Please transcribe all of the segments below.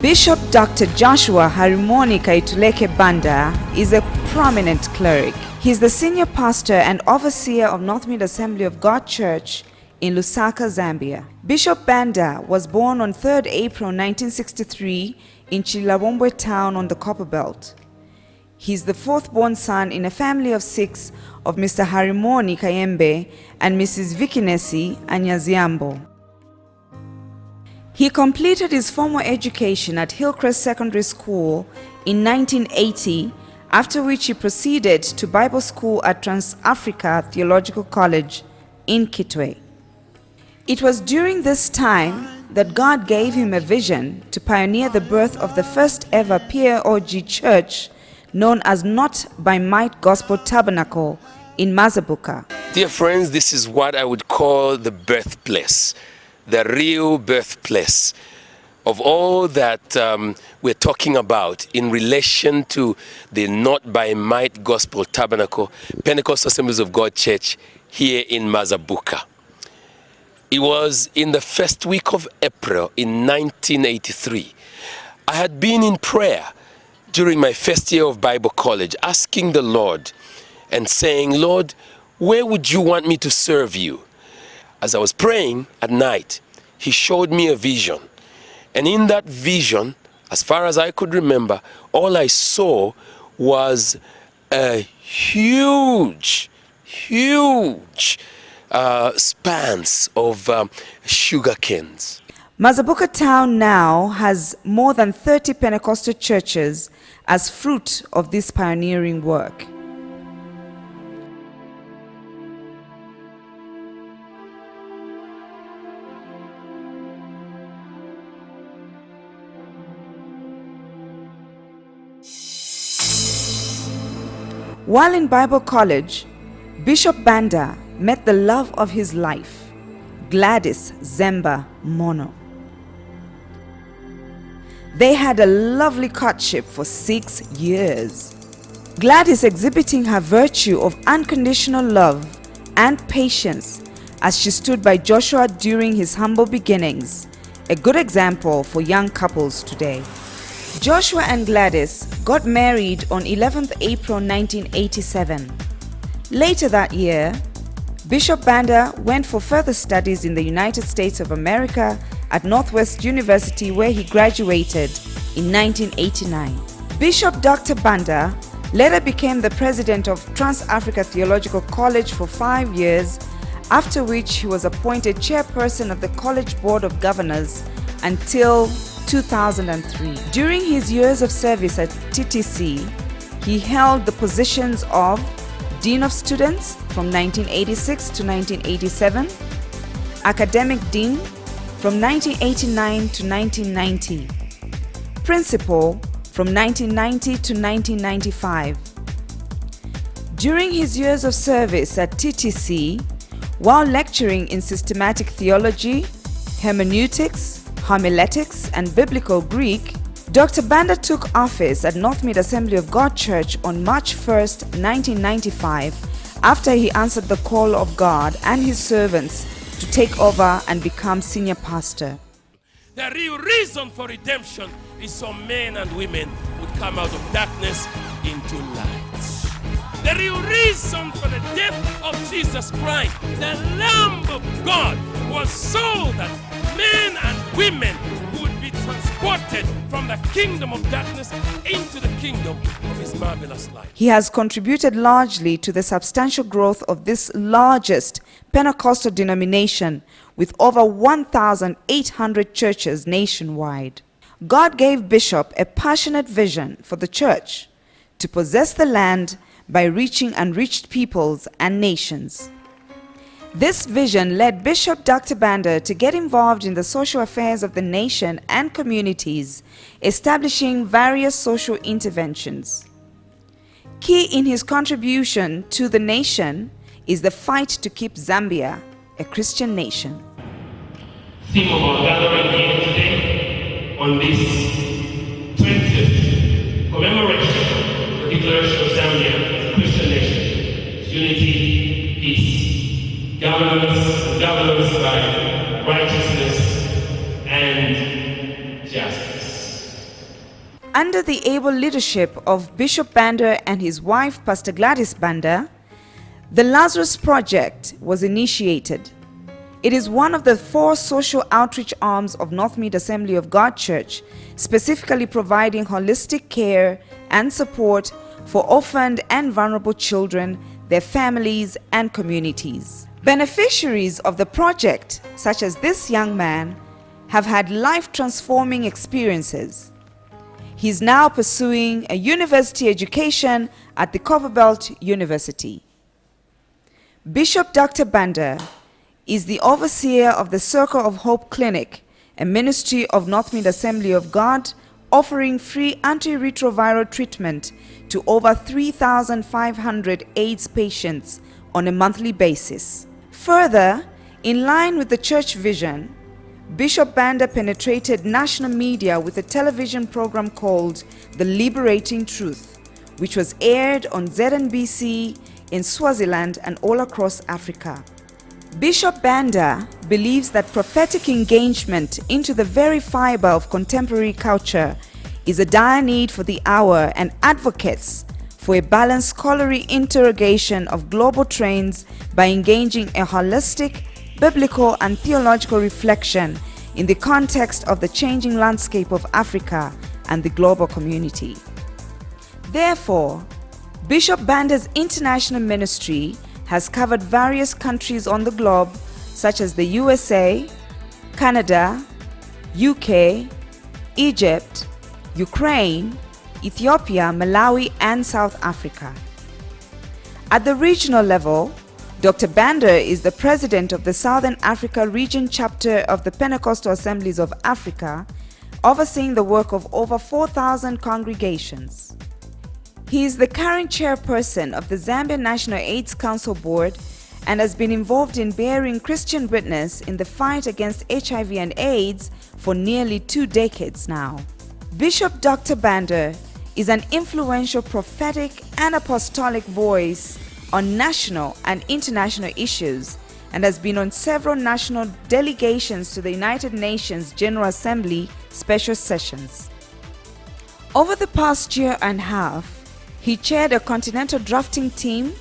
Bishop Dr. Joshua Harimoni Kaituleke Banda is a prominent cleric. He is the senior pastor and overseer of North Mid Assembly of God Church in Lusaka, Zambia. Bishop Banda was born on 3rd April 1963 in Chilawombwe town on the Copperbelt. He is the fourth-born son in a family of 6 of Mr. Harimoni Kayembe and Mrs. Vikinesi Anyaziambo. He completed his formal education at Hillcrest Secondary School in 1980, after which he proceeded to Bible school at Trans-Africa Theological College in Kitwe. It was during this time that God gave him a vision to pioneer the birth of the first ever PAOG church known as Not by Might Gospel Tabernacle in Mazabuka. Dear friends, this is what I would call the birthplace, the real birthplace of all that we're talking about in relation to the Not by Might Gospel Tabernacle Pentecostal Assemblies of God Church here in Mazabuka. It was in the first week of April in 1983. I had been in prayer during my first year of Bible college, asking the Lord and saying, Lord, where would you want me to serve you? As I was praying at night, he showed me a vision. And in that vision, as far as I could remember, all I saw was a huge spans of sugar canes. Mazabuka town now has more than 30 Pentecostal churches as fruit of this pioneering work. While in Bible college, Bishop Banda met the love of his life, Gladys Zemba Mono. They had a lovely courtship for 6 years. Gladys exhibiting her virtue of unconditional love and patience as she stood by Joshua during his humble beginnings, a good example for young couples today. Joshua and Gladys got married on 11th April 1987. Later that year, Bishop Banda went for further studies in the United States of America at Northwest University, where he graduated in 1989. Bishop Dr. Banda later became the president of Trans-Africa Theological College for 5 years, after which he was appointed chairperson of the College Board of Governors until 2003. During his years of service at TTC, he held the positions of Dean of Students from 1986 to 1987, Academic Dean from 1989 to 1990, Principal from 1990 to 1995. During his years of service at TTC, while lecturing in systematic theology, hermeneutics, homiletics, and biblical Greek, Dr. Banda took office at North Mid Assembly of God Church on March 1st, 1995, after he answered the call of God and his servants to take over and become senior pastor. The real reason for redemption is so men and women would come out of darkness into light. The real reason for the death of Jesus Christ, the Lamb of God, was so that men and women would be transported from the kingdom of darkness into the kingdom of his marvelous light. He has contributed largely to the substantial growth of this largest Pentecostal denomination with over 1,800 churches nationwide. God gave Bishop a passionate vision for the church to possess the land by reaching unreached peoples and nations. This vision led Bishop Dr. Banda to get involved in the social affairs of the nation and communities, establishing various social interventions. Key in his contribution to the nation is the fight to keep Zambia a Christian nation. Theme of our gathering here today on this 20th commemoration of the declaration of Zambia as a Christian nation is unity, peace. Governance by righteousness and justice. Under the able leadership of Bishop Banda and his wife, Pastor Gladys Banda, the Lazarus Project was initiated. It is one of the 4 social outreach arms of North Mid Assembly of God Church, specifically providing holistic care and support for orphaned and vulnerable children, their families, and communities. Beneficiaries of the project, such as this young man, have had life-transforming experiences. He is now pursuing a university education at the Copperbelt University. Bishop Dr. Banda is the overseer of the Circle of Hope Clinic, a ministry of North Mid Assembly of God, offering free antiretroviral treatment to over 3,500 AIDS patients on a monthly basis. Further, in line with the church vision, Bishop Banda penetrated national media with a television program called The Liberating Truth, which was aired on ZNBC in Swaziland and all across Africa. Bishop Banda believes that prophetic engagement into the very fiber of contemporary culture is a dire need for the hour, and advocates for a balanced scholarly interrogation of global trends by engaging a holistic, biblical and theological reflection in the context of the changing landscape of Africa and the global community. Therefore, Bishop Banda's international ministry has covered various countries on the globe, such as the USA, Canada, UK, Egypt, Ukraine, Ethiopia, Malawi, and South Africa. At the regional level, Dr. Banda is the president of the Southern Africa Region Chapter of the Pentecostal Assemblies of Africa, overseeing the work of over 4,000 congregations. He is the current chairperson of the Zambia National AIDS Council Board and has been involved in bearing Christian witness in the fight against HIV and AIDS for nearly 2 decades now. Bishop Dr. Banda is an influential prophetic and apostolic voice on national and international issues and has been on several national delegations to the United Nations General Assembly special sessions. Over the past year and a half, he chaired a continental drafting team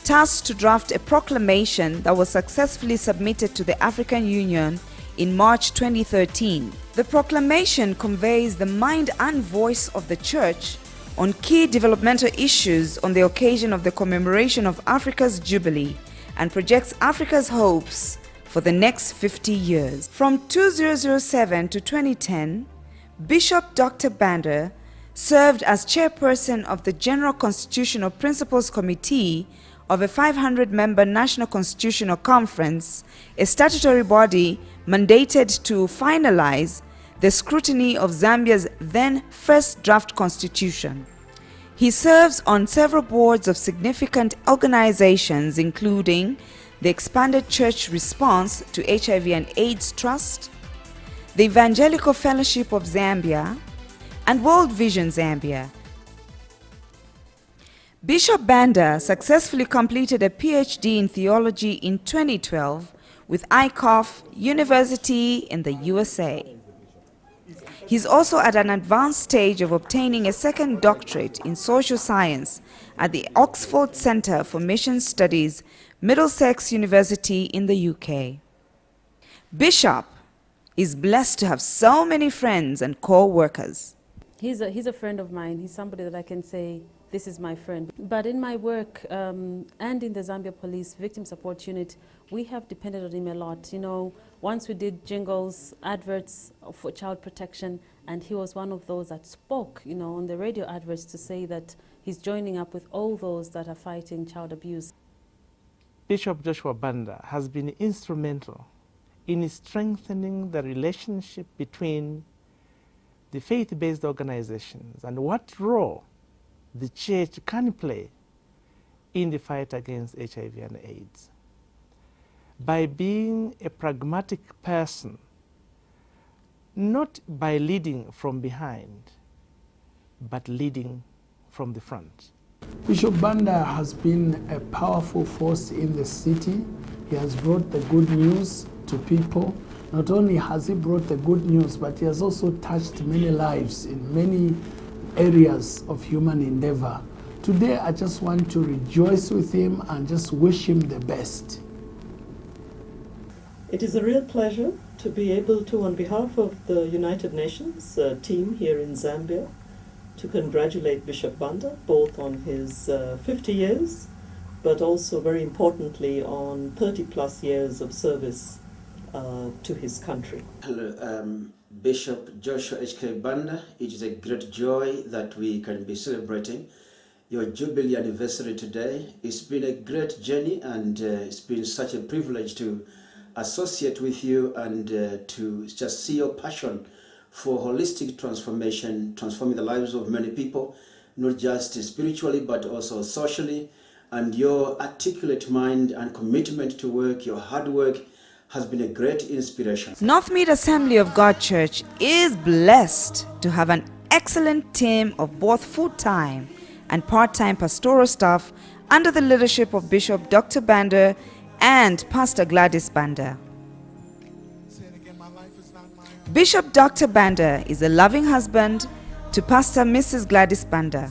tasked to draft a proclamation that was successfully submitted to the African Union in March 2013. The proclamation conveys the mind and voice of the Church on key developmental issues on the occasion of the commemoration of Africa's Jubilee and projects Africa's hopes for the next 50 years. From 2007 to 2010, Bishop Dr. Banda served as chairperson of the General Constitutional Principles Committee of a 500-member National Constitutional Conference, a statutory body mandated to finalize the scrutiny of Zambia's then first draft constitution. He serves on several boards of significant organizations, including the Expanded Church Response to HIV and AIDS Trust, the Evangelical Fellowship of Zambia, and World Vision Zambia. Bishop Banda successfully completed a PhD in theology in 2012 with ICOF University in the USA. He's also at an advanced stage of obtaining a second doctorate in social science at the Oxford Centre for Mission Studies, Middlesex University in the UK. Bishop is blessed to have so many friends and co-workers. He's a friend of mine. He's somebody that I can say, this is my friend. But in my work and in the Zambia Police Victim Support Unit, we have depended on him a lot. You know, once we did jingles, adverts for child protection, and he was one of those that spoke, you know, on the radio adverts to say that he's joining up with all those that are fighting child abuse. Bishop Joshua Banda has been instrumental in strengthening the relationship between the faith-based organizations and what role the church can play in the fight against HIV and AIDS. By being a pragmatic person, not by leading from behind, but leading from the front. Bishop Banda has been a powerful force in the city. He has brought the good news to people. Not only has he brought the good news, but he has also touched many lives in many areas of human endeavor. Today, I just want to rejoice with him and just wish him the best. It is a real pleasure to be able to, on behalf of the United Nations team here in Zambia, to congratulate Bishop Banda both on his 50 years, but also very importantly on 30 plus years of service to his country. Hello, Bishop Joshua H.K. Banda. It is a great joy that we can be celebrating your Jubilee anniversary today. It's been a great journey, and it's been such a privilege to associate with you and to just see your passion for holistic transformation, transforming the lives of many people, not just spiritually but also socially. And your articulate mind and commitment to work, your hard work, has been a great inspiration. Northmead Assembly of God Church is blessed to have an excellent team of both full-time and part-time pastoral staff under the leadership of Bishop Dr. Banda and Pastor Gladys Banda. Bishop Dr. Banda is a loving husband to Pastor Mrs. Gladys Banda.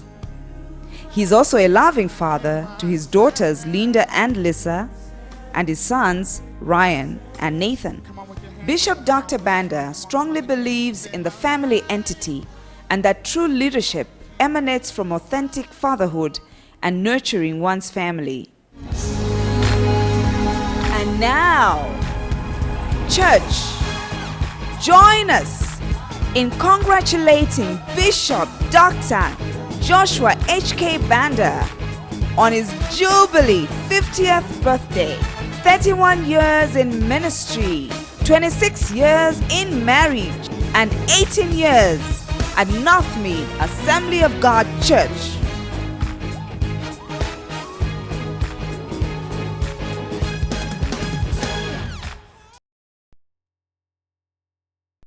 He is also a loving father to his daughters Linda and Lisa and his sons Ryan and Nathan. Bishop Dr. Banda strongly believes in the family entity and that true leadership emanates from authentic fatherhood and nurturing one's family. And now, church, join us in congratulating Bishop Dr. Joshua H.K. Banda on his Jubilee 50th birthday, 31 years in ministry, 26 years in marriage, and 18 years at Northmead Assembly of God Church.